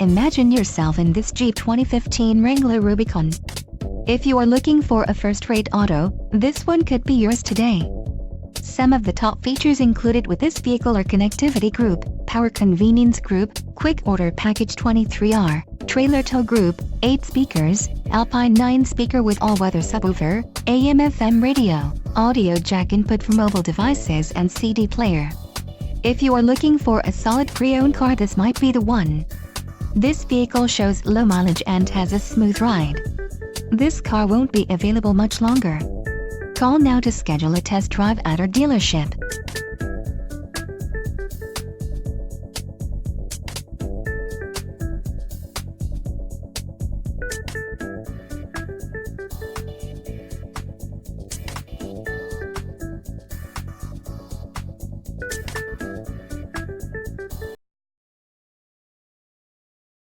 Imagine yourself in this Jeep 2015 Wrangler Rubicon. If you are looking for a first-rate auto, this one could be yours today. Some of the top features included with this vehicle are connectivity group, power convenience group, quick order package 23R, trailer tow group, 8 speakers, Alpine 9-speaker with all-weather subwoofer, AM/FM radio, audio jack input for mobile devices and CD player. If you are looking for a solid pre-owned car, this might be the one. This vehicle shows low mileage and has a smooth ride. This car won't be available much longer. Call now to schedule a test drive at our dealership.